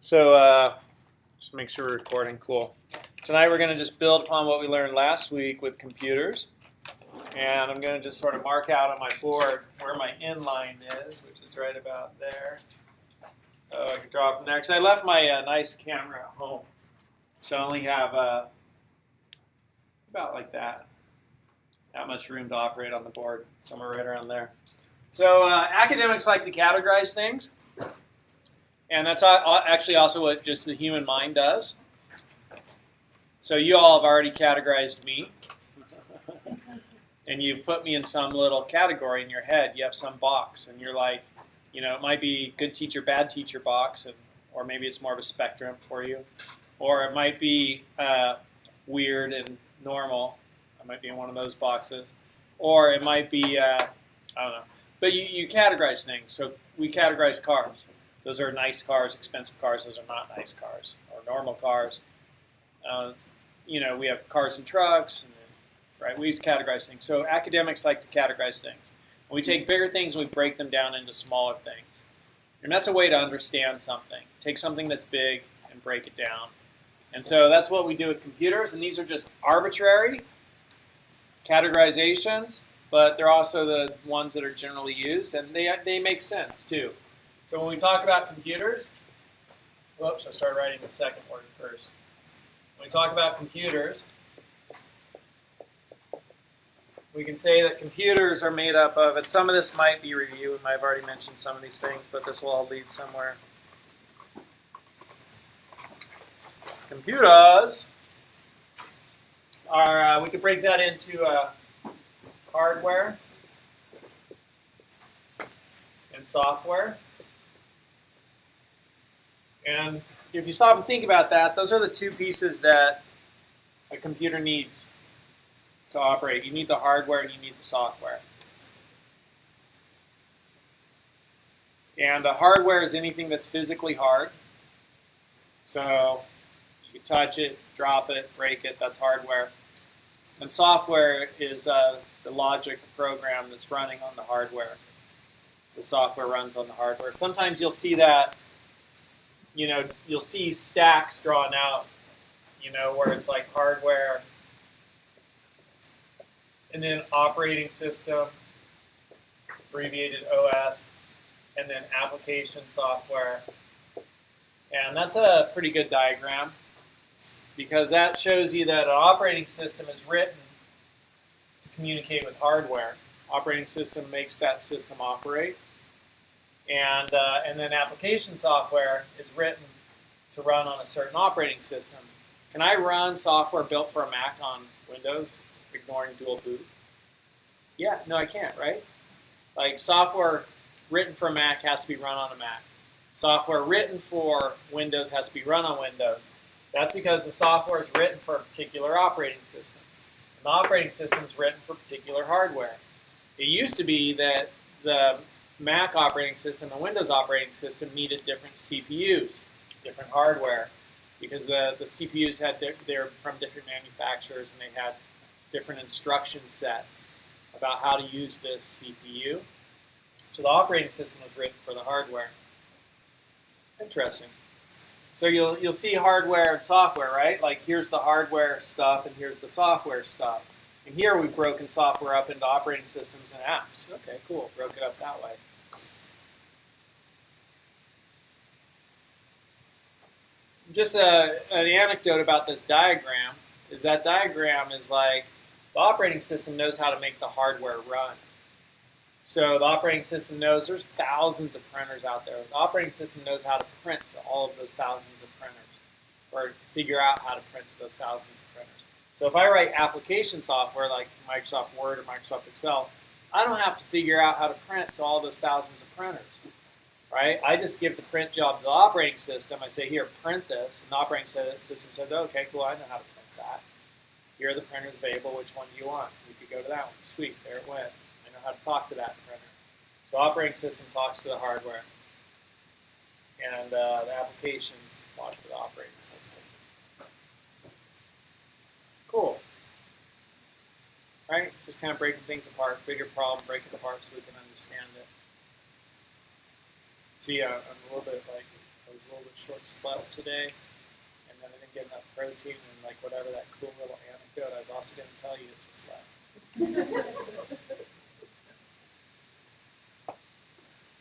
So just make sure we're recording. Cool. Tonight we're going to just build upon what we learned last week with computers. And I'm going to just sort of mark out on my board where my inline is, which is right about there. I can draw from there because I left my nice camera at home. So I only have about like that much room to operate on the board, somewhere right around there. So academics like to categorize things. And that's actually also what just the human mind does. So you all have already categorized me. And you've put me in some little category in your head. You have some box. And you're like, you know, it might be good teacher, bad teacher box. Or maybe it's more of a spectrum for you. Or it might be weird and normal. I might be in one of those boxes. Or it might be, I don't know. But you categorize things. So we categorize cars. Those are nice cars, expensive cars. Those are not nice cars or normal cars. You know, we have cars and trucks, and right? We categorize things. So academics like to categorize things. And we take bigger things and we break them down into smaller things. And that's a way to understand something. Take something that's big and break it down. And so that's what we do with computers. And these are just arbitrary categorizations, but they're also the ones that are generally used, and they make sense too. So when we talk about computers, whoops, I started writing the second word first. When we talk about computers, we can say that computers are made up of, and some of this might be review, we might have already mentioned some of these things, but this will all lead somewhere. Computers are, we could break that into hardware and software. And if you stop and think about that, those are the two pieces that a computer needs to operate. You need the hardware and you need the software. And the hardware is anything that's physically hard. So you can touch it, drop it, break it, that's hardware. And software is the logic, the program that's running on the hardware. So the software runs on the hardware. Sometimes you'll see that, you know, you'll see stacks drawn out, you know, where it's like hardware and then operating system, abbreviated OS, and then application software. And that's a pretty good diagram because that shows you that an operating system is written to communicate with hardware. Operating system makes that system operate. And then application software is written to run on a certain operating system. Can I run software built for a Mac on Windows, ignoring dual boot? Yeah, no I can't, right? Like software written for Mac has to be run on a Mac. Software written for Windows has to be run on Windows. That's because the software is written for a particular operating system. And the operating system is written for particular hardware. It used to be that the Mac operating system and Windows operating system needed different CPUs, different hardware, because the CPUs they're from different manufacturers and they had different instruction sets about how to use this CPU. So the operating system was written for the hardware. Interesting. So you'll see hardware and software, right? Like here's the hardware stuff and here's the software stuff. And here we've broken software up into operating systems and apps. Okay, cool. Broke it up that way. Just an anecdote about this diagram is that diagram is like the operating system knows how to make the hardware run. So the operating system knows there's thousands of printers out there. The operating system knows how to print to all of those thousands of printers or figure out how to print to those thousands of printers. So if I write application software like Microsoft Word or Microsoft Excel, I don't have to figure out how to print to all those thousands of printers, right? I just give the print job to the operating system. I say, here, print this. And the operating system says, okay, cool, I know how to print that. Here are the printers available. Which one do you want? We could go to that one. Sweet, there it went. I know how to talk to that printer. So operating system talks to the hardware. And the applications talk to the operating system. Cool. Right? Just kind of breaking things apart. Bigger problem, break it apart so we can understand it. See, I'm a little bit like was a little bit short slept today, and then I didn't get enough protein, and like whatever that cool little anecdote I was also going to tell you, it just left.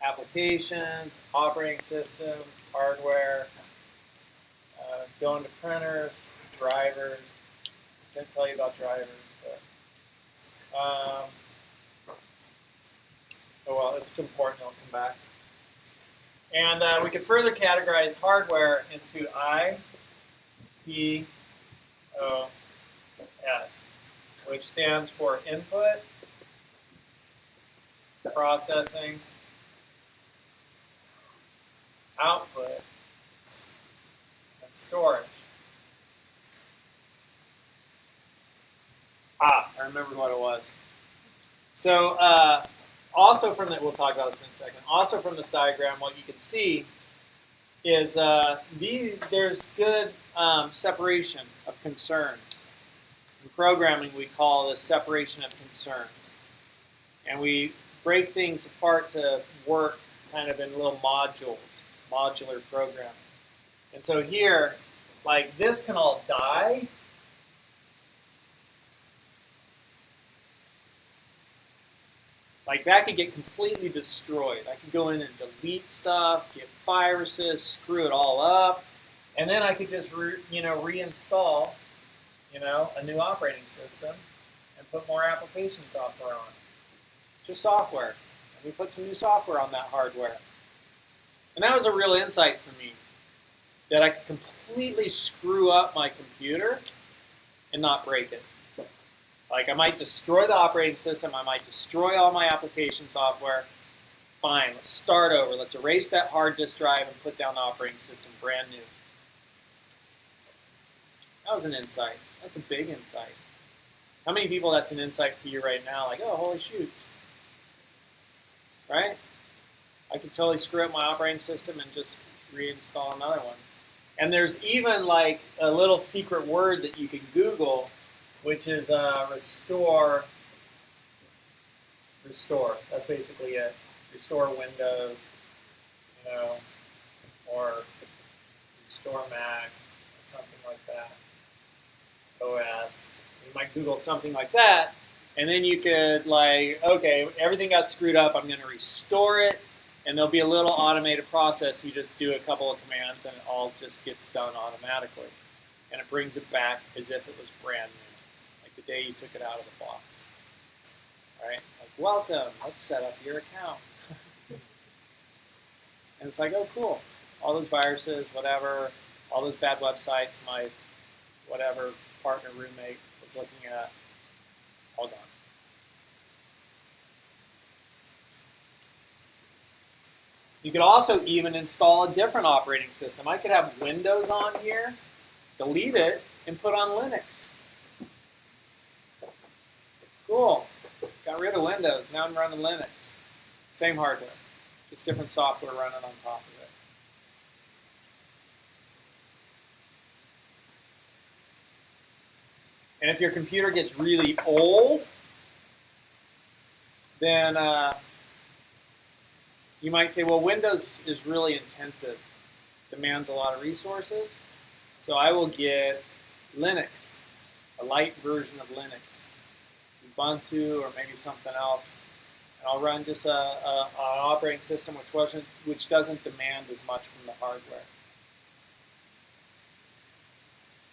Applications, operating system, hardware, going to printers, drivers. Didn't tell you about drivers, but oh well, if it's important, it'll come back. And we could further categorize hardware into I, P, O, S, which stands for input, processing, output, and storage. I remembered what it was. So also from that, we'll talk about this in a second. Also from this diagram, what you can see is there's good separation of concerns. In programming, we call this separation of concerns. And we break things apart to work kind of in little modules, modular programming. And so here, like this can all die. Like that could get completely destroyed. I could go in and delete stuff, get viruses, screw it all up, and then I could just reinstall, a new operating system and put more application software on. Just software. And we put some new software on that hardware. And that was a real insight for me, that I could completely screw up my computer and not break it. Like I might destroy the operating system, I might destroy all my application software. Fine, let's start over. Let's erase that hard disk drive and put down the operating system brand new. That was an insight. That's a big insight. How many people that's an insight for you right now? Like, oh, holy shoots. Right? I could totally screw up my operating system and just reinstall another one. And there's even like a little secret word that you can Google, which is restore. That's basically it. Restore Windows, or restore Mac, or something like that. OS. You might Google something like that, and then you could okay, everything got screwed up. I'm going to restore it, and there'll be a little automated process. You just do a couple of commands, and it all just gets done automatically, and it brings it back as if it was brand new. The day you took it out of the box. All right? Like, welcome, let's set up your account. And it's like, oh, cool. All those viruses, whatever, all those bad websites my whatever partner roommate was looking at, all gone. You could also even install a different operating system. I could have Windows on here, delete it, and put on Linux. Cool. Got rid of Windows. Now I'm running Linux. Same hardware. Just different software running on top of it. And if your computer gets really old, then you might say, well, Windows is really intensive. Demands a lot of resources. So I will get Linux, a light version of Linux. Ubuntu or maybe something else, and I'll run just an operating system which doesn't demand as much from the hardware.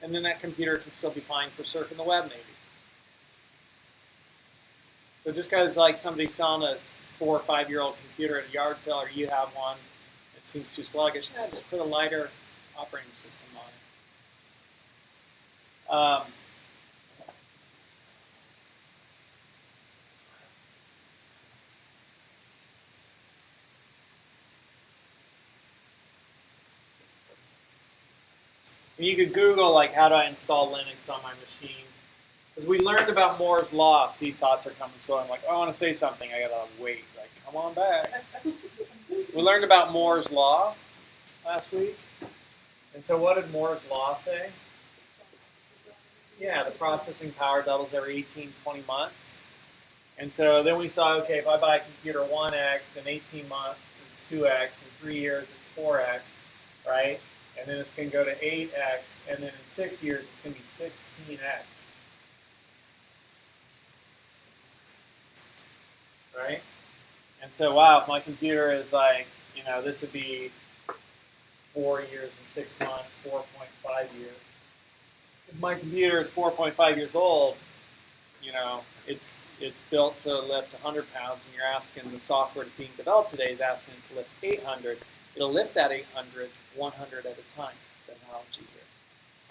And then that computer can still be fine for surfing the web, maybe. So just because somebody's selling a 4 or 5 year old computer at a yard sale, or you have one, it seems too sluggish. Yeah, just put a lighter operating system on it. And you could Google how do I install Linux on my machine, because we learned about Moore's law. See, thoughts are coming slow. I'm like, oh, I want to say something. I gotta wait. Like, come on back. We learned about Moore's law last week, and so what did Moore's law say? Yeah, the processing power doubles every 18, 20 months. And so then we saw, okay, if I buy a computer 1x, in 18 months it's 2x, in 3 years it's 4x. right? And then it's going to go to 8x, and then in 6 years, it's going to be 16x. Right? And so, wow, if my computer is like, you know, this would be 4 years and 6 months, 4.5 years. If my computer is 4.5 years old, you know, it's built to lift 100 pounds, and you're asking the software that's being developed today is asking it to lift 800. It'll lift that 800, 100 at a time, the analogy here.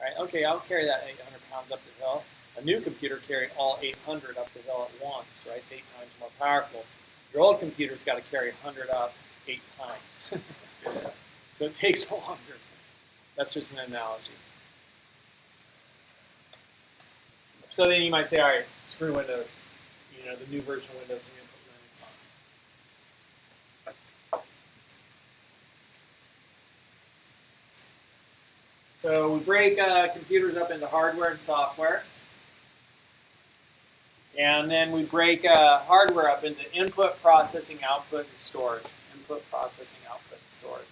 Right? Okay, I'll carry that 800 pounds up the hill. A new computer carry all 800 up the hill at once, right? It's 8 times more powerful. Your old computer's got to carry 100 up 8 times. So it takes longer. That's just an analogy. So then you might say, all right, screw Windows. You know, the new version of Windows, we're going to put Linux on. So we break computers up into hardware and software. And then we break hardware up into input, processing, output, and storage. Input, processing, output, and storage.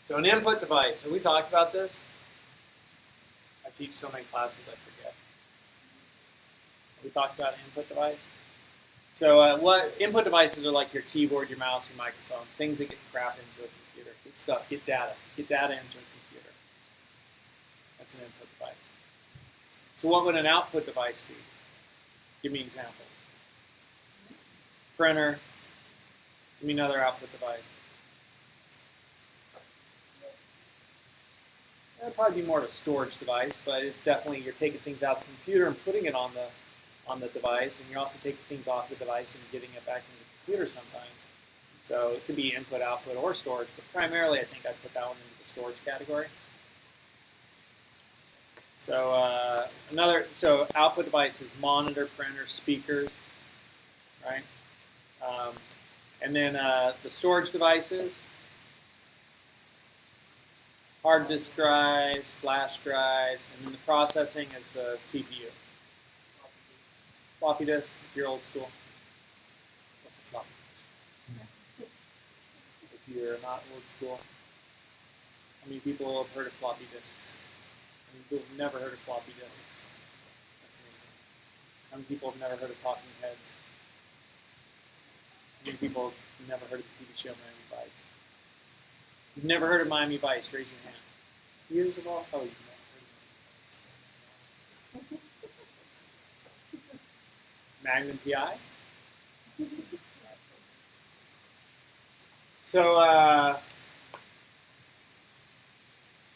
So an input device, have we talked about this? I teach so many classes I forget. Have we talked about an input device? So what input devices are like your keyboard, your mouse, your microphone, things that get crap into a computer, get stuff, get data into a computer. That's an input device. So what would an output device be? Give me examples. Printer. Give me another output device. It'd probably be more of a storage device, but it's definitely you're taking things out of the computer and putting it on the device, and you're also taking things off the device and getting it back into the computer sometimes. So it could be input, output, or storage, but primarily I think I'd put that one into the storage category. So so output devices, monitor, printer, speakers, right? And then the storage devices, hard disk drives, flash drives, and then the processing is the CPU. Floppy disk, if you're old school. What's a floppy disk? If you're not old school, how many people have heard of floppy disks? How many people have never heard of floppy disks? That's amazing. How many people have never heard of talking heads? How many people have never heard of the TV show Miami Vice? You've never heard of Miami Vice? Raise your hand. Years of all? Oh, you've never heard of Magnum PI? So,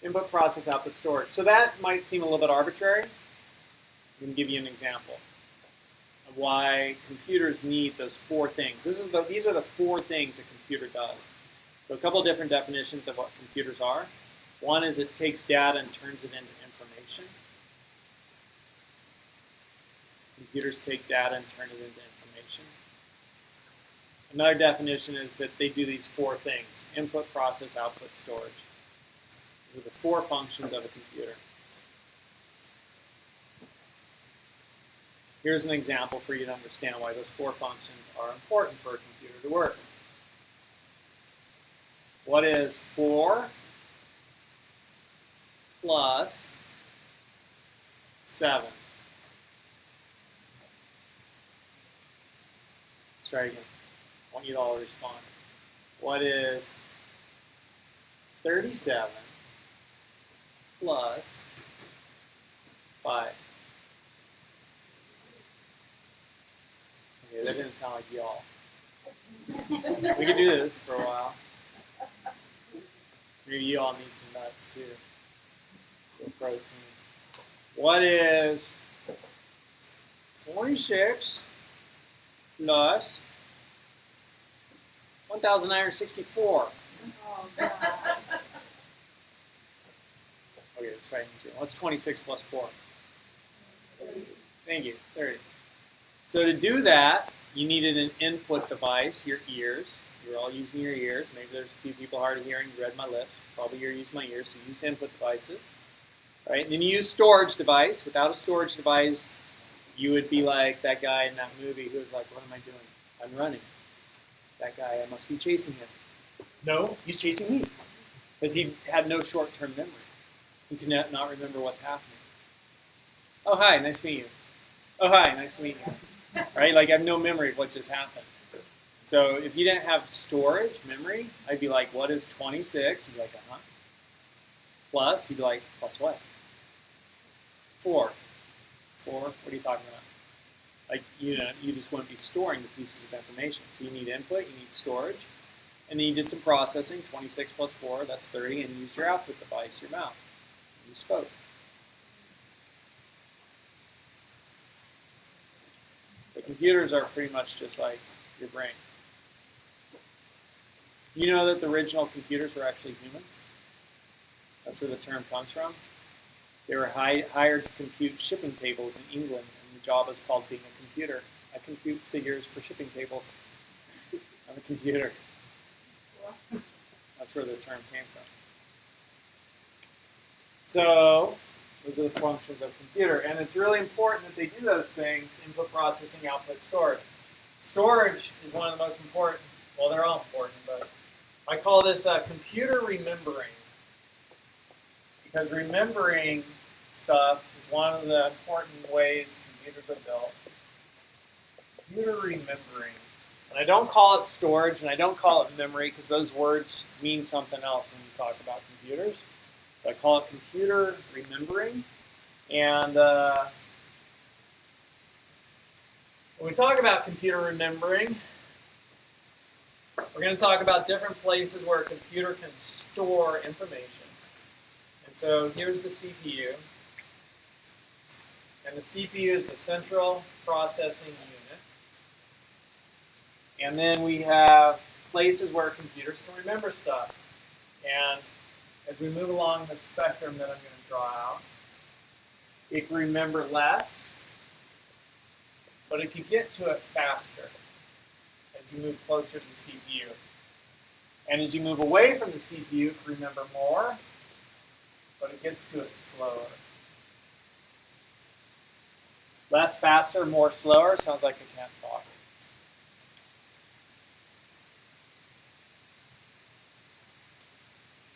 input, process, output, storage. So that might seem a little bit arbitrary. I'm going to give you an example of why computers need those 4 things. These are the 4 things a computer does. So a couple of different definitions of what computers are. One is it takes data and turns it into information. Computers take data and turn it into information. Another definition is that they do these 4 things: input, process, output, storage. These are the 4 functions of a computer. Here's an example for you to understand why those 4 functions are important for a computer to work. What is 4 plus 7? Let's try again. I want you to all respond. What is 37 plus 5? Okay, that didn't sound like y'all. We could do this for a while. Maybe you all need some nuts too. For protein. What is 46 plus 1,964? Oh, God. Okay, let's try it. What's 26 plus 4? 30. Thank you, 30. So to do that, you needed an input device, your ears. You're all using your ears. Maybe there's a few people hard of hearing. You read my lips. Probably you're using my ears, so you used input devices. Right? And then you use storage device. Without a storage device, you would be like that guy in that movie who was like, what am I doing? I'm running. That guy, I must be chasing him. No, he's chasing me. Because he had no short-term memory. He could not remember what's happening. Oh, hi, nice to meet you. Oh, hi, nice to meet you. Right? Like, I have no memory of what just happened. So if you didn't have storage, memory, I'd be like, what is 26? You'd be like, uh-huh. Plus, you'd be like, plus what? 4. 4? What are you talking about? Like, you just wouldn't be storing the pieces of information. So you need input, you need storage, and then you did some processing. 26 plus 4, that's 30, and you used your output device, your mouth. And you spoke. So computers are pretty much just like your brain. You know that the original computers were actually humans? That's where the term comes from. They were hired to compute shipping tables in England, and the job is called being a computer. I compute figures for shipping tables. I'm a computer. That's where the term came from. So, those are the functions of a computer. And it's really important that they do those things: input, processing, output, storage. Storage is one of the most important. Well, they're all important, but I call this computer remembering. Because remembering stuff is one of the important ways computers are built. Computer remembering. And I don't call it storage, and I don't call it memory, because those words mean something else when you talk about computers. So I call it computer remembering. And when we talk about computer remembering, we're going to talk about different places where a computer can store information. And so here's the CPU. And the CPU is the central processing unit. And then we have places where computers can remember stuff. And as we move along the spectrum that I'm going to draw out, it can remember less, but it can get to it faster as you move closer to the CPU. And as you move away from the CPU, it can remember more, but it gets to it slower. Less, faster, more, slower. Sounds like I can't talk.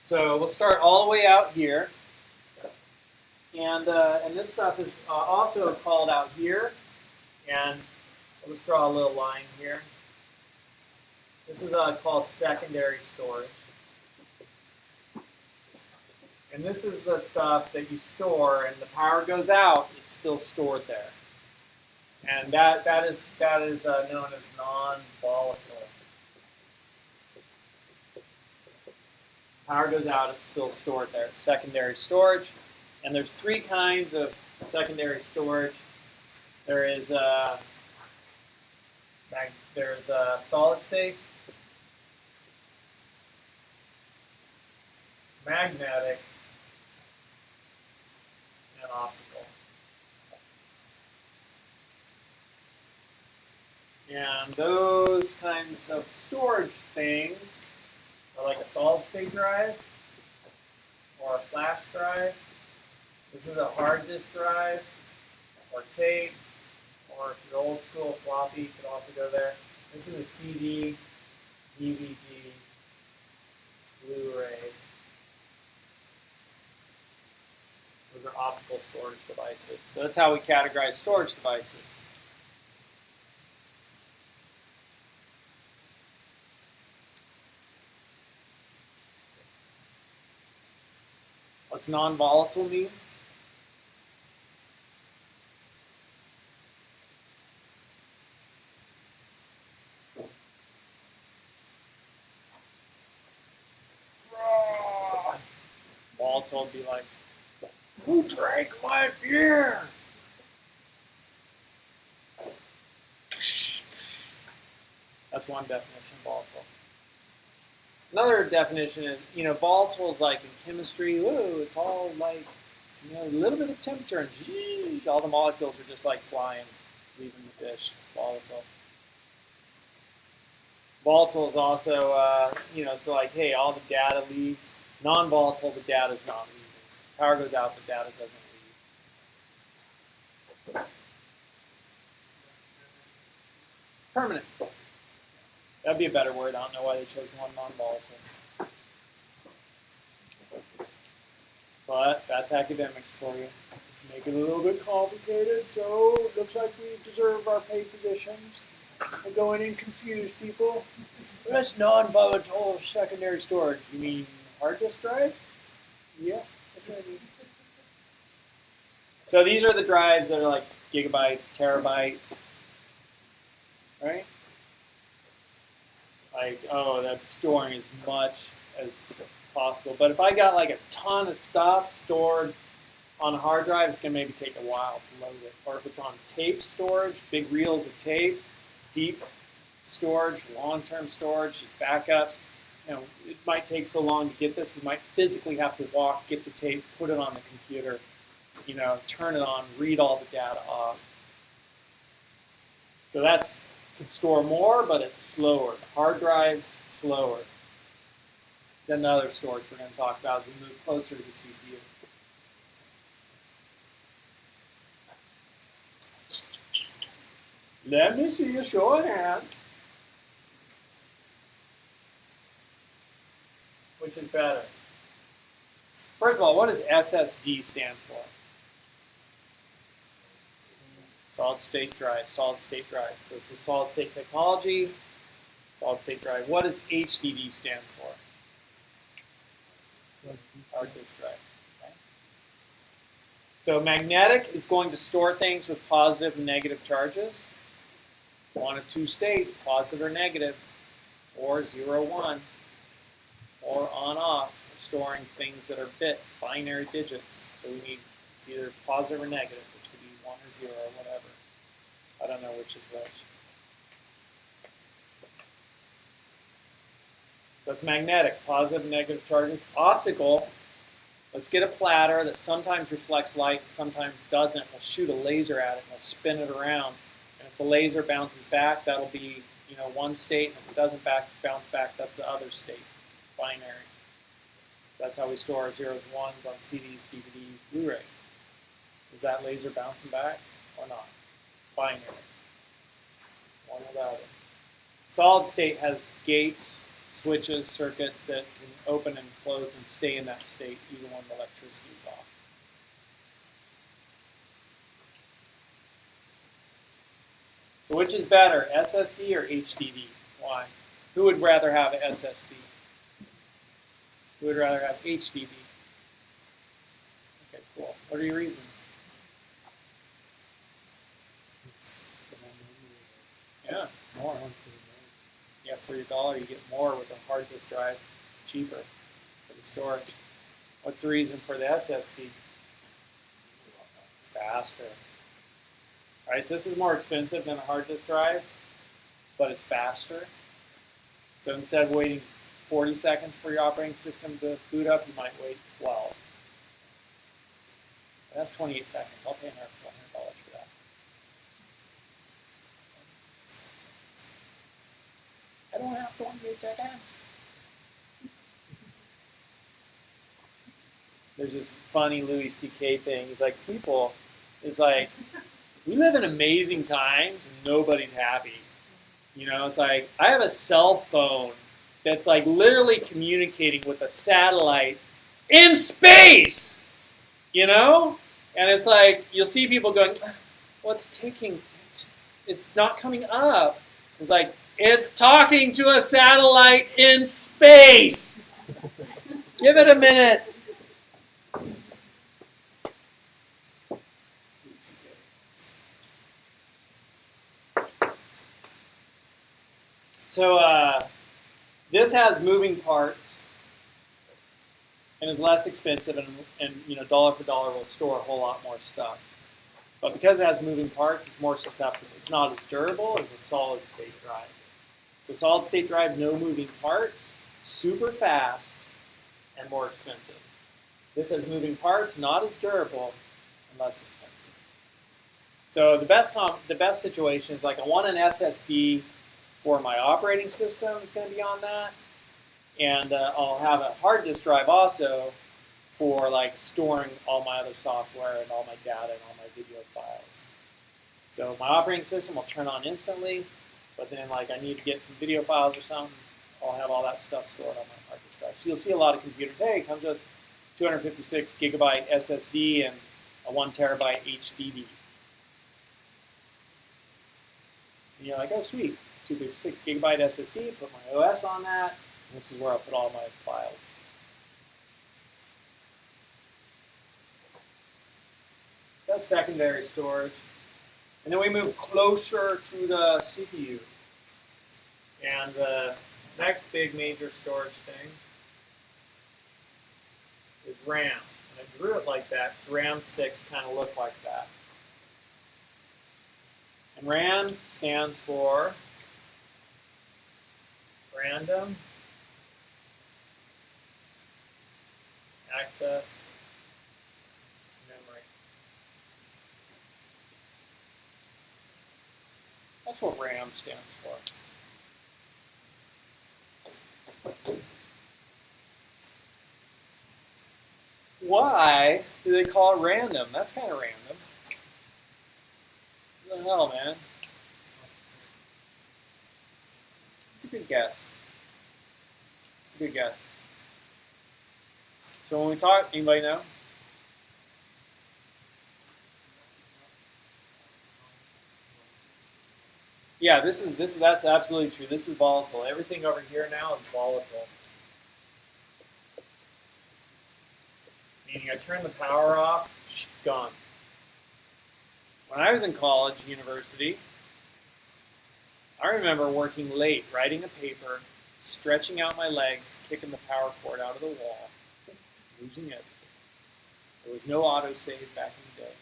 So we'll start all the way out here. And this stuff is also called out here. And let's draw a little line here. This is called secondary storage. And this is the stuff that you store, and the power goes out, it's still stored there. And that is known as non-volatile. Power goes out, it's still stored there. It's secondary storage. And there's 3 kinds of secondary storage. There is solid state, magnetic, and optical. And those kinds of storage things are like a solid state drive or a flash drive. This is a hard disk drive or tape, or if you're old school, floppy could also go there. This is a CD, DVD, Blu-ray. Those are optical storage devices. So that's how we categorize storage devices. What's non-volatile mean? Volatile would be like, who drank my beer? That's one definition of volatile. Another definition is, volatile is like in chemistry, whoa, it's all like, a little bit of temperature and all the molecules are just like flying, leaving the dish. It's volatile. Volatile is also, so like, hey, all the data leaves. Non-volatile, the data is not leaving. Power goes out, the data doesn't leave. Permanent. That'd be a better word. I don't know why they chose one non-volatile. That's academics for you. Let's make it a little bit complicated, so it looks like we deserve our pay positions. And go in and confuse people. That's non-volatile secondary storage. You mean hard disk drive? Yeah, that's what I mean. So these are the drives that are like gigabytes, terabytes, right? Like, oh, that's storing as much as possible. But if I got like a ton of stuff stored on a hard drive, it's going to maybe take a while to load it. Or if it's on tape storage, big reels of tape, deep storage, long-term storage, backups, you know, it might take so long to get this. We might physically have to walk, get the tape, put it on the computer, you know, turn it on, read all the data off. So that's can store more, but it's slower. Hard drives, slower than the other storage we're going to talk about as we move closer to the CPU. Let me see a show of hand. Which is better? First of all, what does SSD stand for? Solid state drive, solid state drive. So it's a solid state technology, solid state drive. What does HDD stand for? Hard disk drive. Okay. So magnetic is going to store things with positive and negative charges. One of two states, positive or negative, or 0, 1, or on off. We're storing things that are bits, binary digits. So we need, it's either positive or negative, which could be 1 or 0 or whatever. I don't know which is which. So it's magnetic, positive and negative charges. Optical, let's get a platter that sometimes reflects light and sometimes doesn't. We'll shoot a laser at it and we'll spin it around. And if the laser bounces back, that'll be, you know, one state. And if it doesn't bounce back, that's the other state, binary. So that's how we store our 0s, 1s on CDs, DVDs, Blu-ray. Is that laser bouncing back or not? Binary. One or the other. Solid state has gates, switches, circuits that can open and close and stay in that state even when the electricity is off. So which is better, SSD or HDD? Why? Who would rather have an SSD? Who would rather have HDD? Okay, cool. What are your reasons? Yeah, it's more. Yeah, for your dollar, you get more with a hard disk drive. It's cheaper for the storage. What's the reason for the SSD? It's faster. All right, so this is more expensive than a hard disk drive, but it's faster. So instead of waiting 40 seconds for your operating system to boot up, you might wait 12. That's 28 seconds. I'll pay another $400 for that. I don't have 28 seconds. There's this funny Louis C.K. thing. He's like, people, it's like, we live in amazing times and nobody's happy. You know, it's like, I have a cell phone that's like literally communicating with a satellite in space, you know? And it's like, you'll see people going, what's ticking? It's not coming up. It's like, it's talking to a satellite in space. Give it a minute. So this has moving parts and is less expensive, and you know, dollar for dollar will store a whole lot more stuff. But because it has moving parts, it's more susceptible. It's not as durable as a solid state drive. So solid state drive, no moving parts, super fast, and more expensive. This has moving parts, not as durable, and less expensive. So the best situation is like I want an SSD for my operating system is going to be on that, and I'll have a hard disk drive also for like storing all my other software and all my data and all my video files. So my operating system will turn on instantly, but then like I need to get some video files or something, I'll have all that stuff stored on my hard disk drive. So you'll see a lot of computers, hey, it comes with 256 gigabyte SSD and a 1 terabyte HDD. And you're like, oh sweet, 256 gigabyte SSD, put my OS on that, and this is where I'll put all my files. So that's secondary storage. And then we move closer to the CPU. And the next big major storage thing is RAM. And I drew it like that because RAM sticks kind of look like that. And RAM stands for Random Access Memory. That's what RAM stands for. Why do they call it random? That's kind of random. What the hell, man? It's a good guess. It's a good guess. So when we talk, anybody know? Yeah, that's absolutely true. This is volatile. Everything over here now is volatile. Meaning I turn the power off, gone. When I was in college, university, I remember working late, writing a paper, stretching out my legs, kicking the power cord out of the wall, losing everything. There was no autosave back in the day.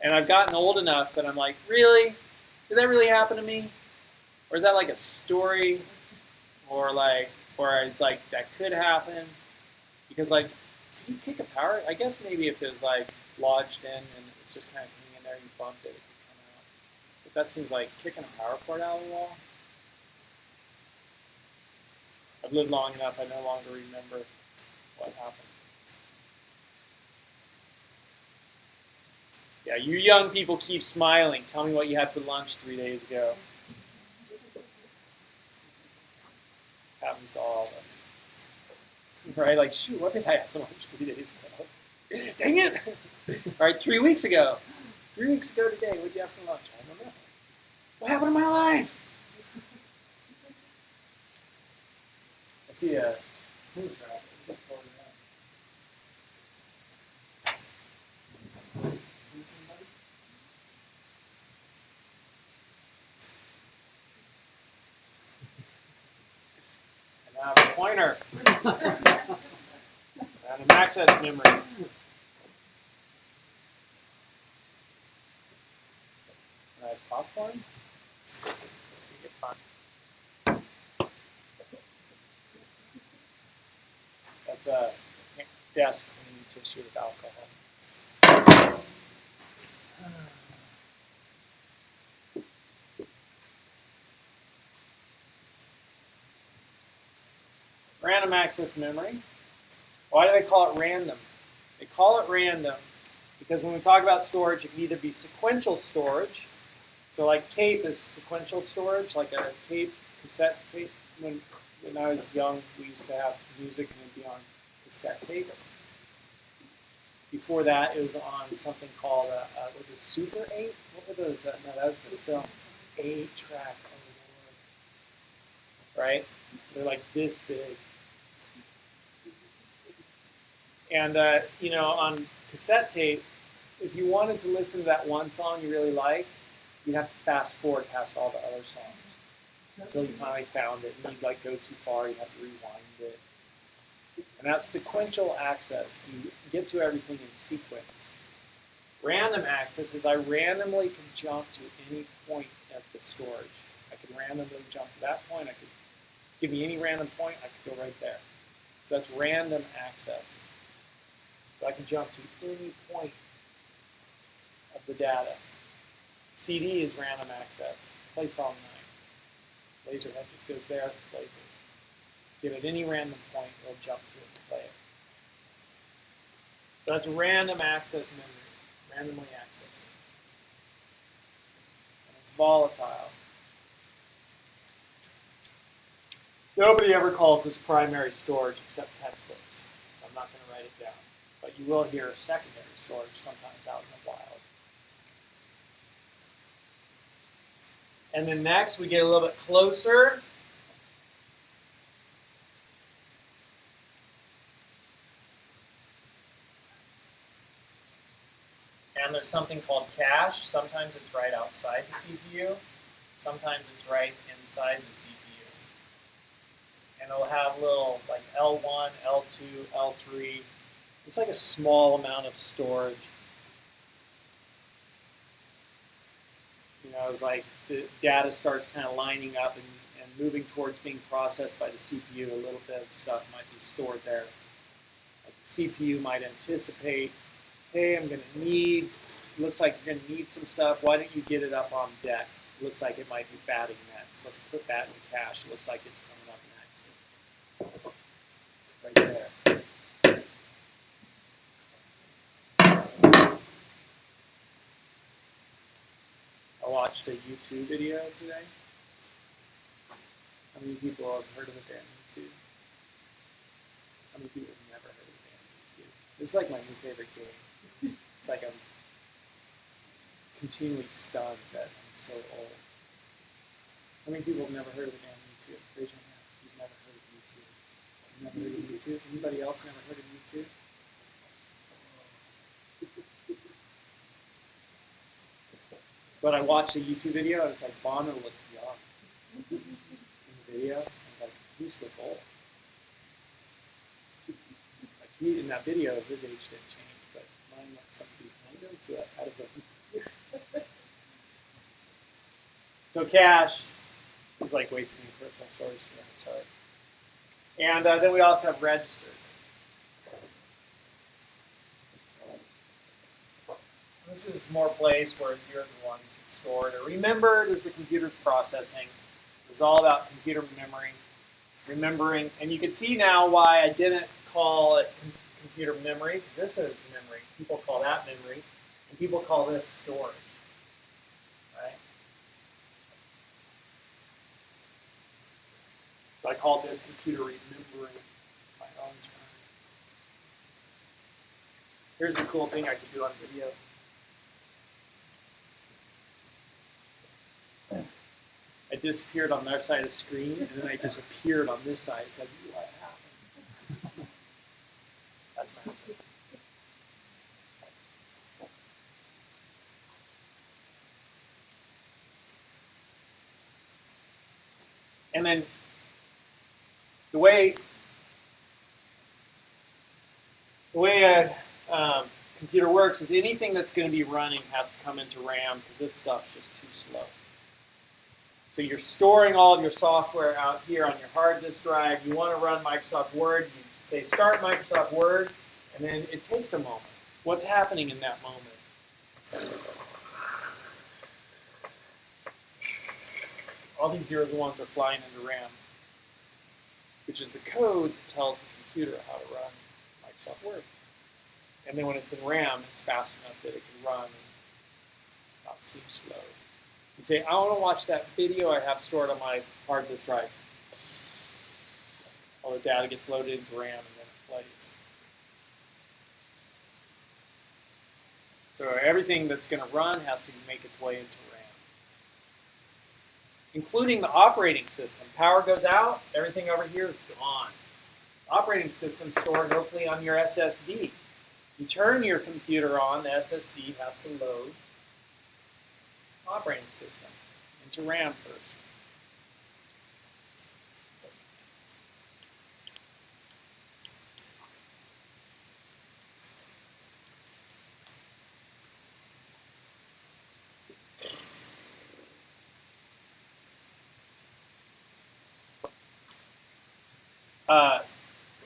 And I've gotten old enough that I'm like, really? Did that really happen to me? Or is that like a story? Or it's like, that could happen? Because like, can you kick a power? I guess maybe if it was like lodged in and it's just kind of hanging there, you bumped it, it could come out. But that seems like kicking a power cord out of the wall. I've lived long enough, I no longer remember what happened. Yeah, you young people keep smiling. Tell me what you had for lunch 3 days ago. Happens to all of us. Right? Like, shoot, what did I have for lunch 3 days ago? Dang it! All right, 3 weeks ago. 3 weeks ago today, what did you have for lunch? I don't know. What happened to my life? I see a tennis racket. What's that for? Somebody? And I have a pointer. And an access memory. And I have popcorn. Let's get fun. That's a desk cleaning tissue with alcohol. Random access memory. Why do they call it random? They call it random because when we talk about storage, it can either be sequential storage. So like tape is sequential storage, like a tape, cassette tape. When I was young, we used to have music and it would be on cassette tapes. Before that, it was on something called, was it Super 8? What were those? No, that was the film. 8-track. Oh, right? They're like this big. And, on cassette tape, if you wanted to listen to that one song you really liked, you'd have to fast forward past all the other songs until you finally found it. And you'd go too far, you'd have to rewind it. And that's sequential access. You get to everything in sequence. Random access is I randomly can jump to any point at the storage. I could randomly jump to that point. I could give me any random point. I could go right there. So that's random access. So I can jump to any point of the data. CD is random access. Play song 9. Laserhead just goes there, plays it. Give it any random point, it'll jump to it and play it. So that's random access memory, randomly accessing. And it's volatile. Nobody ever calls this primary storage except textbooks, so I'm not going to write it down. But you will hear secondary storage sometimes out in the wild. And then next, we get a little bit closer. And there's something called cache. Sometimes it's right outside the CPU. Sometimes it's right inside the CPU. And it'll have little like L1, L2, L3. It's like a small amount of storage. You know, it's like the data starts kind of lining up and moving towards being processed by the CPU. A little bit of stuff might be stored there. Like the CPU might anticipate, hey, I'm going to need, looks like you're going to need some stuff. Why don't you get it up on deck? Looks like it might be batting next. Let's put that in the cache. It looks like it's coming up next. Right there. I watched a YouTube video today. How many people have heard of the band YouTube? How many people have never heard of the band YouTube? This is like my new favorite game. It's like I'm continually stunned that I'm so old. How many people have never heard of the band YouTube? Raise your hand. You've never heard of YouTube. You've never heard of YouTube? Anybody else never heard of YouTube? But I watched a YouTube video and it's like Bono looked young in the video. I was like, he's look old. Like he, in that video, his age didn't change, but mine went from behind him to ahead of him. So cache is like way too many personal stories to that, sorry. And then we also have registers. This is more place where zeros and ones get stored or remembered as the computer's processing. This is all about computer memory, remembering. And you can see now why I didn't call it computer memory, because this is memory. People call that memory, and people call this storage. Right? So I called this computer remembering. It's my own term. Here's the cool thing I could do on video. I disappeared on their side of the screen, and then I disappeared on this side. It's like, what happened? That's magic. And then the way a computer works is anything that's going to be running has to come into RAM because this stuff's just too slow. So you're storing all of your software out here on your hard disk drive. You want to run Microsoft Word. You say start Microsoft Word, and then it takes a moment. What's happening in that moment? All these zeros and ones are flying into RAM, which is the code that tells the computer how to run Microsoft Word. And then when it's in RAM, it's fast enough that it can run and not seem slow. You say, I want to watch that video I have stored on my hard disk drive. All the data gets loaded into RAM and then it plays. So everything that's going to run has to make its way into RAM. Including the operating system. Power goes out, everything over here is gone. Operating system stored hopefully on your SSD. You turn your computer on, the SSD has to load operating system into RAM first.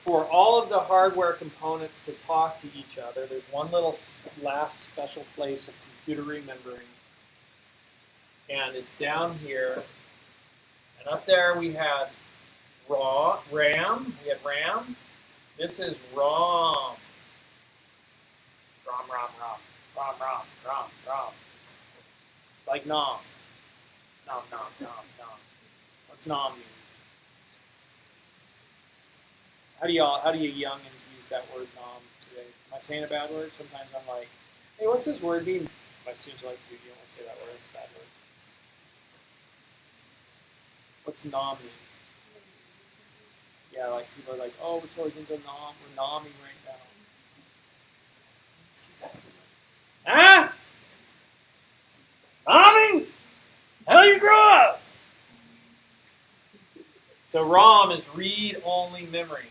For all of the hardware components to talk to each other, there's one little last special place of computer remembering. And it's down here. And up there we had RAM. We had RAM. This is ROM. ROM, ROM, ROM. ROM, ROM, ROM, ROM. It's like NOM. NOM, NOM, NOM, NOM. What's NOM mean? How do you youngins use that word nom today? Am I saying a bad word? Sometimes I'm like, hey, what's this word mean? My students are like, dude, you don't want to say that word. It's a bad word. What's nom mean? Yeah, like people are like, oh, we're totally going to go nom. We're nomming right now. Ah! Nomming? How do you grow up? So ROM is read-only memory.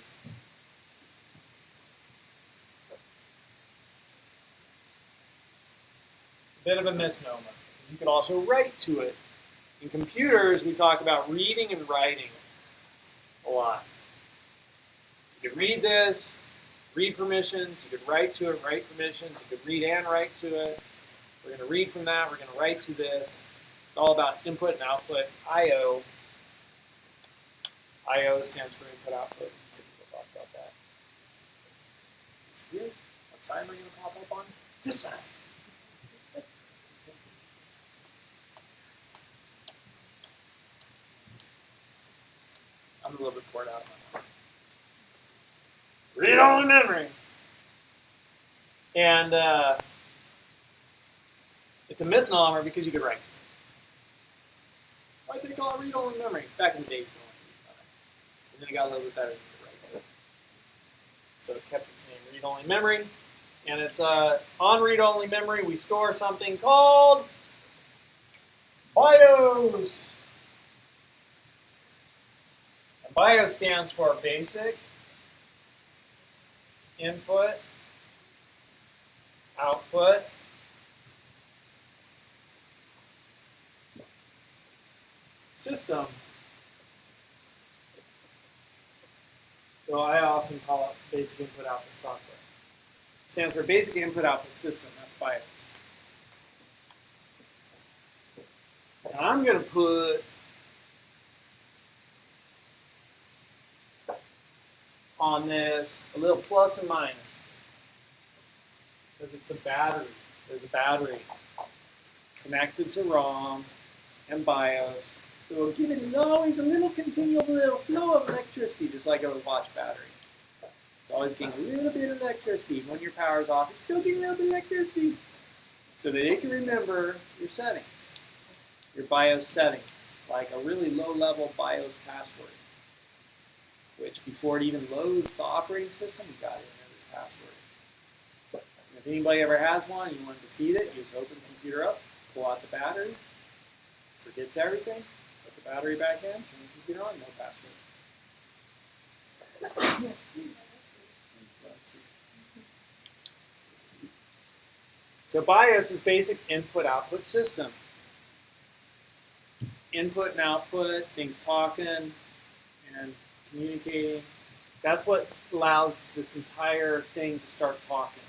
A bit of a misnomer. You could also write to it. In computers, we talk about reading and writing a lot. You could read this, read permissions. You could write to it, write permissions. You could read and write to it. We're going to read from that. We're going to write to this. It's all about input and output. I/O. I/O stands for input output. We'll talk about that. Here. What side am I going to pop up on? This side. I'm a little bit poured out of my mouth. Read-only memory. And it's a misnomer because you could write to it. Why did they call it read-only memory? Back in the day, you could only read on it. And then it got a little bit better, you could write to it. So it kept its name read-only memory. And it's on read-only memory, we store something called BIOS. And BIOS stands for basic input output system. So I often call it basic input output software. It stands for basic input output system. That's BIOS. And I'm going to put on this a little plus and minus because it's a battery. There's a battery connected to ROM and BIOS. So it'll give it always a little continual little flow of electricity, just like a watch battery. It's always getting a little bit of electricity. When your power's off, it's still getting a little bit of electricity. So that it can remember your settings, your BIOS settings, like a really low-level BIOS password, which before it even loads the operating system, you got to enter this password. And if anybody ever has one, you want to defeat it, you just open the computer up, pull out the battery, forgets everything, put the battery back in, turn the computer on, no password. So BIOS is basic input-output system. Input and output, things talking and communicating. That's what allows this entire thing to start talking.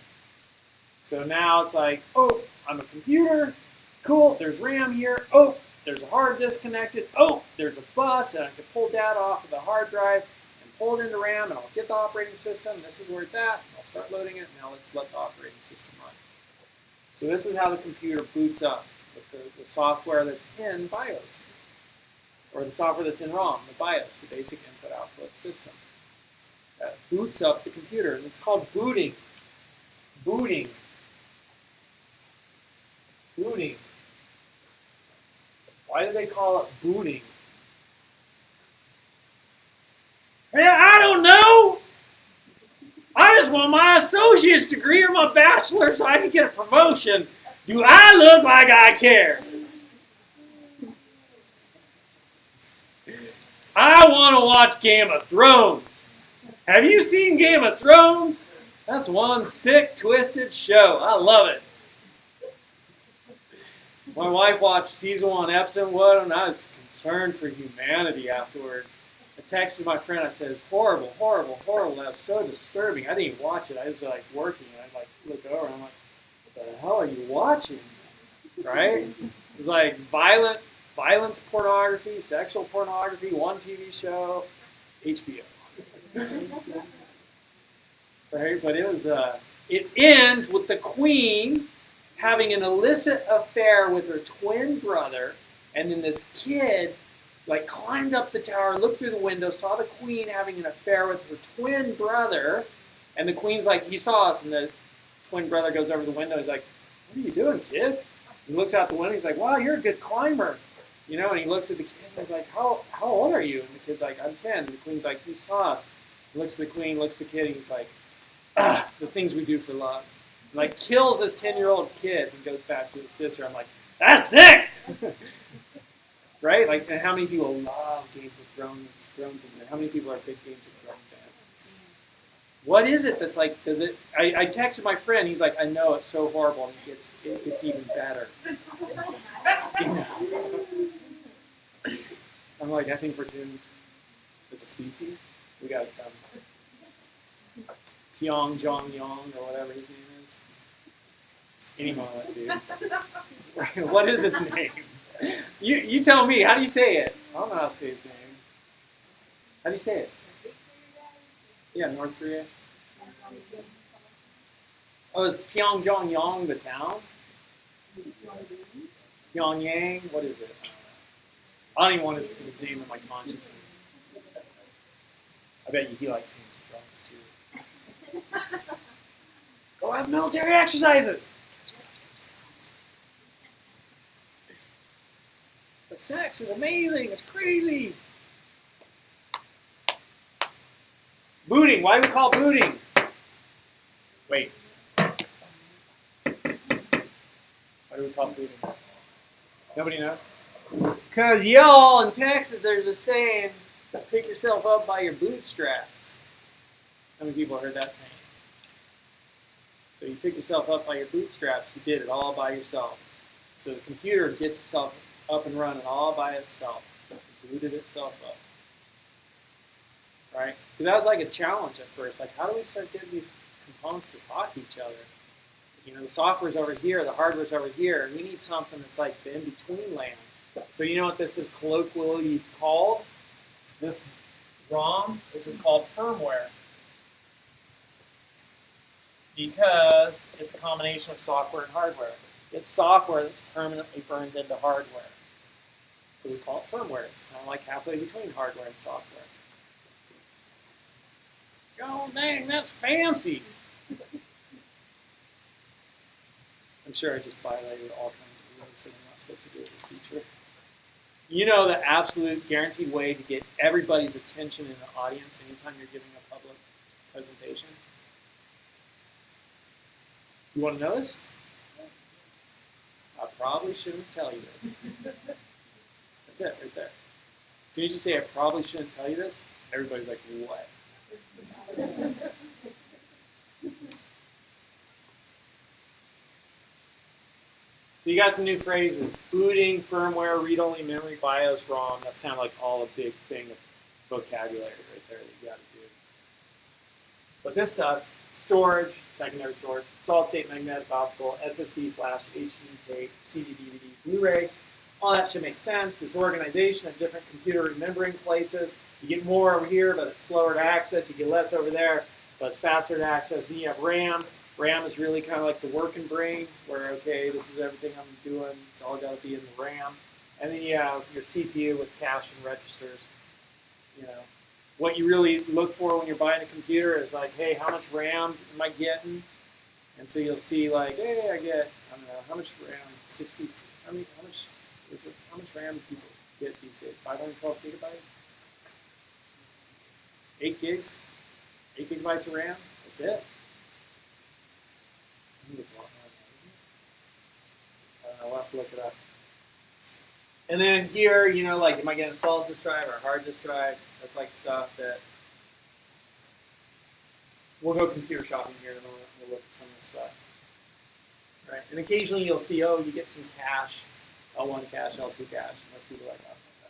So now it's like, oh, I'm a computer. Cool, there's RAM here. Oh, there's a hard disk connected. Oh, there's a bus, and I can pull data off of the hard drive and pull it into RAM, and I'll get the operating system. This is where it's at. I'll start loading it. Now let's let the operating system run. So this is how the computer boots up with the software that's in BIOS, or the software that's in ROM, the BIOS, the basic input-output system. That boots up the computer, and it's called booting. Booting. Booting. Why do they call it booting? Hey, I don't know! I just want my associate's degree or my bachelor's so I can get a promotion. Do I look like I care? I want to watch Game of Thrones. Have you seen Game of Thrones? That's one sick, twisted show. I love it. My wife watched season 1, episode 1, and I was concerned for humanity afterwards. I texted my friend, I said, it's horrible, horrible, horrible. That was so disturbing. I didn't even watch it. I was like working, and I'd like look over, and I'm like, what the hell are you watching? Right? It was like violence pornography, sexual pornography, one TV show, HBO. Right? But it was, it ends with the queen having an illicit affair with her twin brother, and then this kid like climbed up the tower, looked through the window, saw the queen having an affair with her twin brother, and the queen's like, he saw us, and the twin brother goes over the window. He's like, "What are you doing, kid?" He looks out the window. He's like, "Wow, you're a good climber." You know, and he looks at the kid and he's like, how old are you? And the kid's like, "I'm 10. And the queen's like, "He saw us." He looks at the queen, looks at the kid, and he's like, the things we do for love. And like kills this 10-year-old kid and goes back to his sister. I'm like, that's sick! Right? Like, and how many people love Games of Thrones in there? How many people are big Games of Thrones fans? What is it that's like, does it, I texted my friend, he's like, "I know, it's so horrible, and it gets even better." You know? I'm like, I think we're doomed as a species. We got Pyong Jong Yong or whatever his name is. Any moment, dude. What is his name? You tell me. How do you say it? I don't know how to say his name. How do you say it? Yeah, North Korea. Oh, is Pyong Jong Yong the town? Pyongyang? What is it? I don't even want his name in my consciousness. I bet you he likes Games of Thrones too. Go have military exercises! The sex is amazing. It's crazy. Booting. Why do we call booting? Wait. Why do we call booting? Nobody knows? Because y'all in Texas, there's a saying, pick yourself up by your bootstraps. How many people heard that saying? So you pick yourself up by your bootstraps. You did it all by yourself. So the computer gets itself up and running all by itself. It booted itself up. Right? Because that was like a challenge at first. Like, how do we start getting these components to talk to each other? You know, the software's over here, the hardware's over here. We need something that's like the in-between land. So you know what this is colloquially called? This ROM, this is called firmware. Because it's a combination of software and hardware. It's software that's permanently burned into hardware. So we call it firmware. It's kind of like halfway between hardware and software. Oh, dang, that's fancy. I'm sure I just violated all kinds of rules that I'm not supposed to do as a teacher. You know the absolute guaranteed way to get everybody's attention in the audience anytime you're giving a public presentation? You want to know this? I probably shouldn't tell you this. That's it, right there. As soon as you say I probably shouldn't tell you this, everybody's like, what? So you got some new phrases. Booting, firmware, read-only memory, BIOS, ROM. That's kind of like all a big thing of vocabulary right there that you got to do. But this stuff, storage, secondary storage, solid-state magnetic optical, SSD, flash, HD tape, CD, DVD, Blu-ray, all that should make sense. This organization of different computer remembering places. You get more over here, but it's slower to access. You get less over there, but it's faster to access. Then you have RAM. RAM is really kind of like the working brain, where, okay, this is everything I'm doing. It's all got to be in the RAM. And then you have your CPU with cache and registers. You know, what you really look for when you're buying a computer is like, hey, how much RAM am I getting? And so you'll see like, hey, I get, I don't know, how much RAM? 60. How much is it? How much RAM do people get these days? 512 gigabytes? 8 gigs? 8 gigabytes of RAM? That's it. I think it's a lot more than that, isn't it? We'll have to look it up. And then here, you know, like, am I getting a solid disk drive or a hard disk drive? That's like stuff that we'll go computer shopping here in a moment. We'll look at some of this stuff. Right? And occasionally you'll see, oh, you get some cache, L1 cache, L2 cache. Most people are like, oh, no.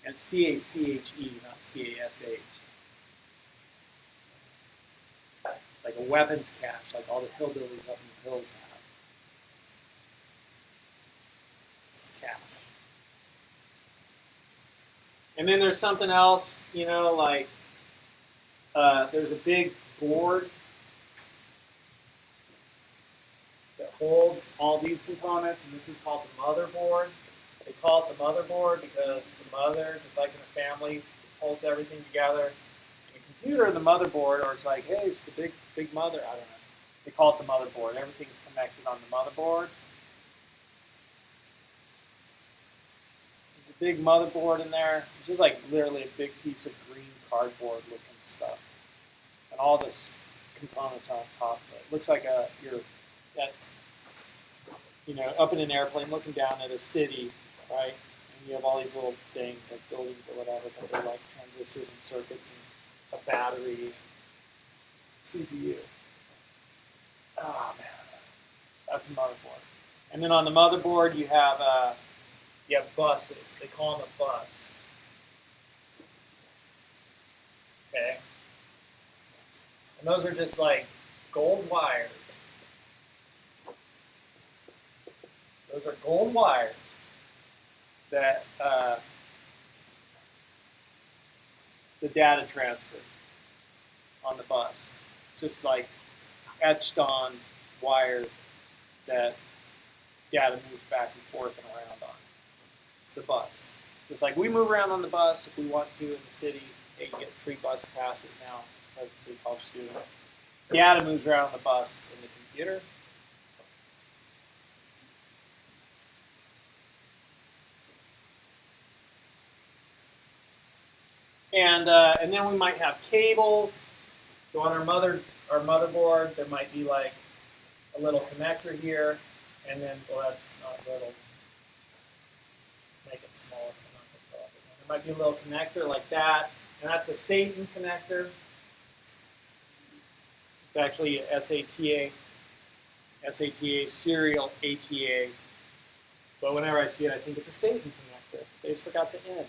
And C-A-C-H-E, not C-A-S-H. Like a weapons cache, like all the hillbillies up in the hills have. Cache. And then there's something else, you know, like there's a big board that holds all these components, and this is called the motherboard. They call it the motherboard because the mother, just like in a family, holds everything together. In a computer, the motherboard, or it's like, hey, it's the big mother. I don't know. They call it the motherboard. Everything's connected on the motherboard. There's a big motherboard in there. It's just like literally a big piece of green cardboard looking stuff. And all this components on top of it. Looks like you're up in an airplane looking down at a city, right? And you have all these little things like buildings or whatever, but they're like transistors and circuits and a battery, CPU. Oh man, that's the motherboard. And then on the motherboard you have buses. They call them a bus. Okay. And those are just like gold wires. Those are gold wires that the data transfers on the bus. Just like etched on wire that data moves back and forth and around on. It's the bus. It's like we move around on the bus if we want to in the city. Hey, you get free bus passes now as a city college student. Data moves around on the bus in the computer. And then we might have cables. So on our motherboard, there might be like a little connector here, and then that's not little. Let's make it smaller. There might be a little connector like that, and that's a Satan connector. It's actually a SATA serial ATA. But whenever I see it, I think it's a Satan connector. They just forgot the N.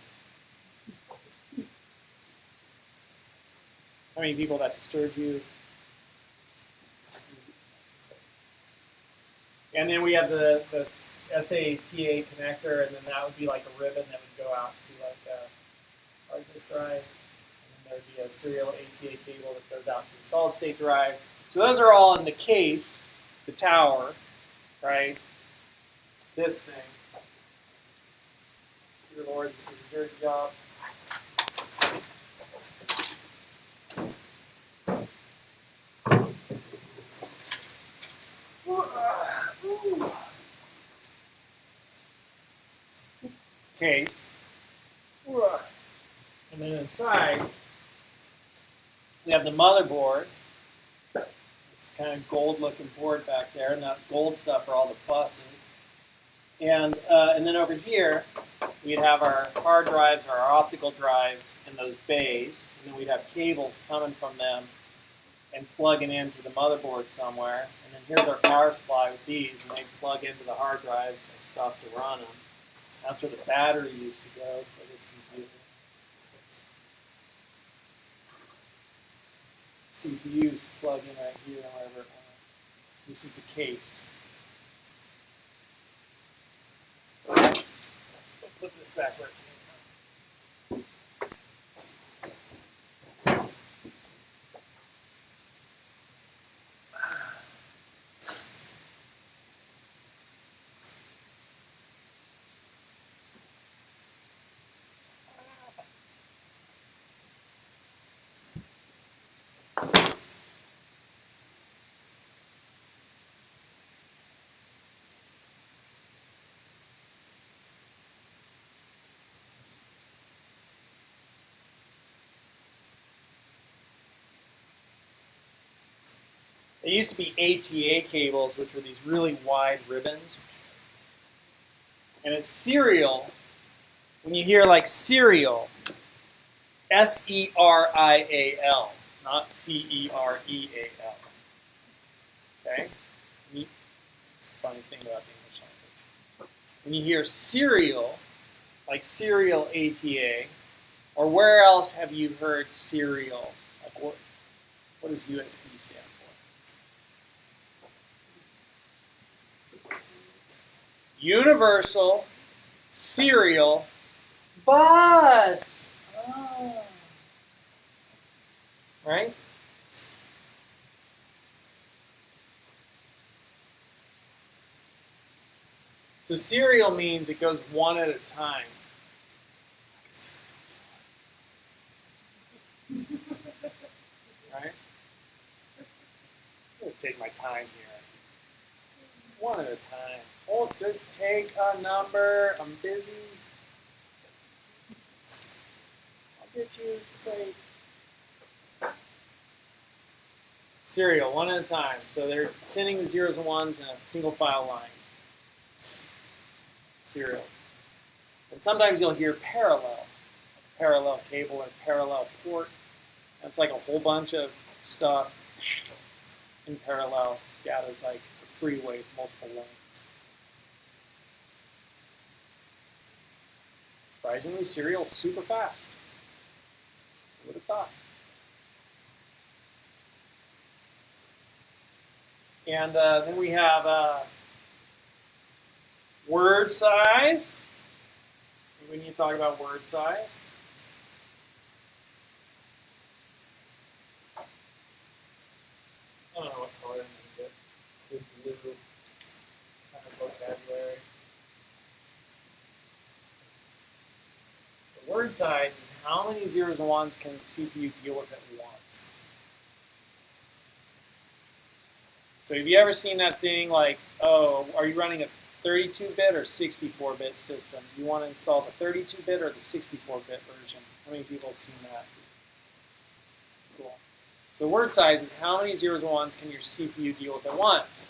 How many people that disturbs you? And then we have the SATA connector, and then that would be like a ribbon that would go out to like a hard disk drive. And then there would be a serial ATA cable that goes out to the solid state drive. So those are all in the case, the tower, right? This thing. Dear Lord, this is a dirty job. Case. And then inside, we have the motherboard. This kind of gold-looking board back there, and that gold stuff are all the buses. And then over here, we'd have our hard drives, our optical drives, in those bays, and then we'd have cables coming from them and plugging into the motherboard somewhere. And then here's our power supply with these, and they plug into the hard drives and stuff to run them. That's where the battery used to go for this computer. CPUs plug in right here, however. This is the case. Put this back where it came There used to be ATA cables, which were these really wide ribbons. And it's serial. When you hear like cereal, S-E-R-I-A-L, not C-E-R-E-A-L. Okay? It's a funny thing about the English language. When you hear serial, like serial ATA, or where else have you heard serial? Like what does USB stand for? Universal Serial Bus. Oh. Right? So serial means it goes one at a time. Right? I'm going to take my time here. One at a time. Oh, just take a number. I'm busy. I'll get you. Just wait. Serial, one at a time. So they're sending the zeros and ones in a single file line. Serial. And sometimes you'll hear parallel. Parallel cable or parallel port. That's like a whole bunch of stuff in parallel. Data's like a freeway with multiple lanes. Surprisingly, serial's super fast. Who would have thought? And then we have word size. We need to talk about word size. I don't know what color I'm going to get. Good blue kind of vocabulary. So word size is how many zeros and ones can the CPU deal with at once. So have you ever seen that thing like, oh, are you running a 32-bit or 64-bit system? Do you want to install the 32-bit or the 64-bit version? How many people have seen that? Cool. So word size is how many zeros and ones can your CPU deal with at once.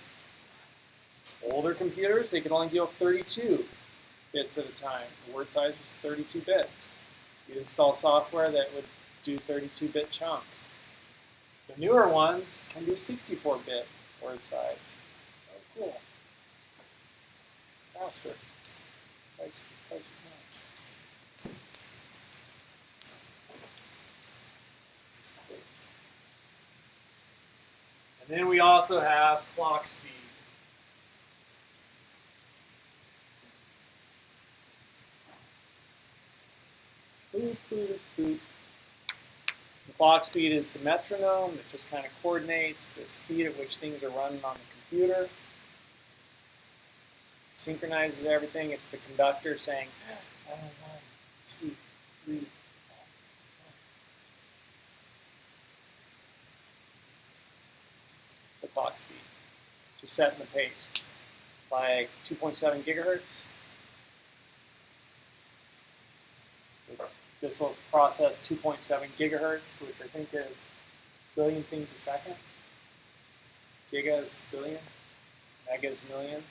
Older computers, they could only deal with 32 bits at a time. The word size was 32 bits. You'd install software that would do 32-bit chunks. The newer ones can do 64-bit word size. Oh, cool. Faster. Twice as much. And then we also have clock speed. Boop, boop, boop. The clock speed is the metronome that just kind of coordinates the speed at which things are running on the computer. Synchronizes everything. It's the conductor saying, 1, 2, 3. The clock speed. Just setting the pace. By 2.7 gigahertz. So this will process 2.7 gigahertz, which I think is billion things a second. Giga is billion. Mega is million.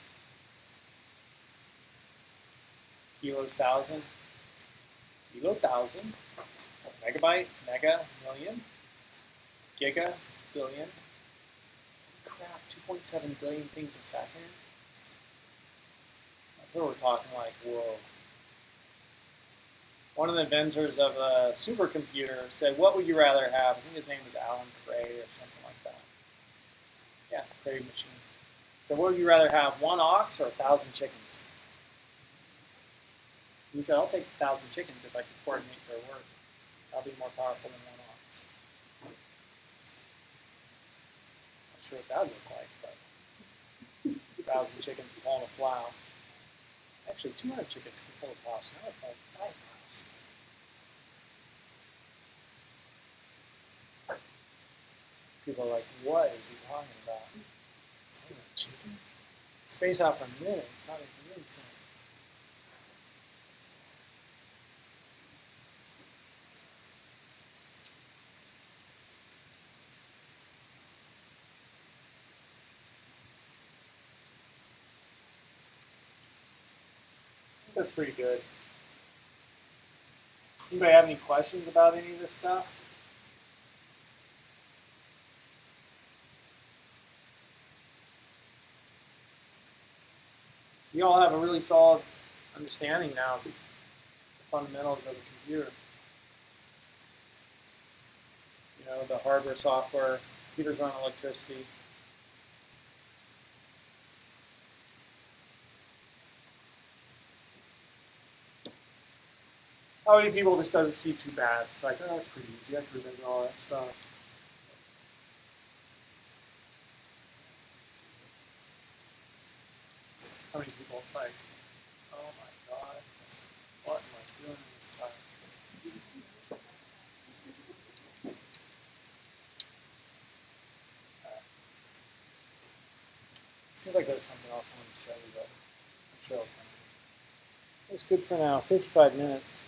Kilo is thousand. Kilo thousand. Megabyte, mega, million. Giga, billion. Crap, 2.7 billion things a second. That's what we're talking like, whoa. One of the inventors of a supercomputer said, what would you rather have? I think his name was Alan Cray or something like that. Yeah, Cray machines. So what would you rather have, 1 ox or 1,000 chickens? He said, I'll take 1,000 chickens if I could coordinate their work. I'll be more powerful than 1 ox. Not sure what that would look like, but 1,000 chickens pulling a plow. Actually, 200 chickens can pull a plow, so now I pull 5 plows. People are like, what is he talking about? 500 chickens? Space out for minutes, how did it make sense? That's pretty good. Anybody have any questions about any of this stuff? You all have a really solid understanding now of the fundamentals of the computer. You know, the hardware, software, computers run on electricity. How many people this doesn't seem too bad? It's like, oh, that's pretty easy. I can remember all that stuff. How many people? It's like, Seems like there's something else I wanted to show you, but I'm sure it'll come. It's good for now. 55 minutes.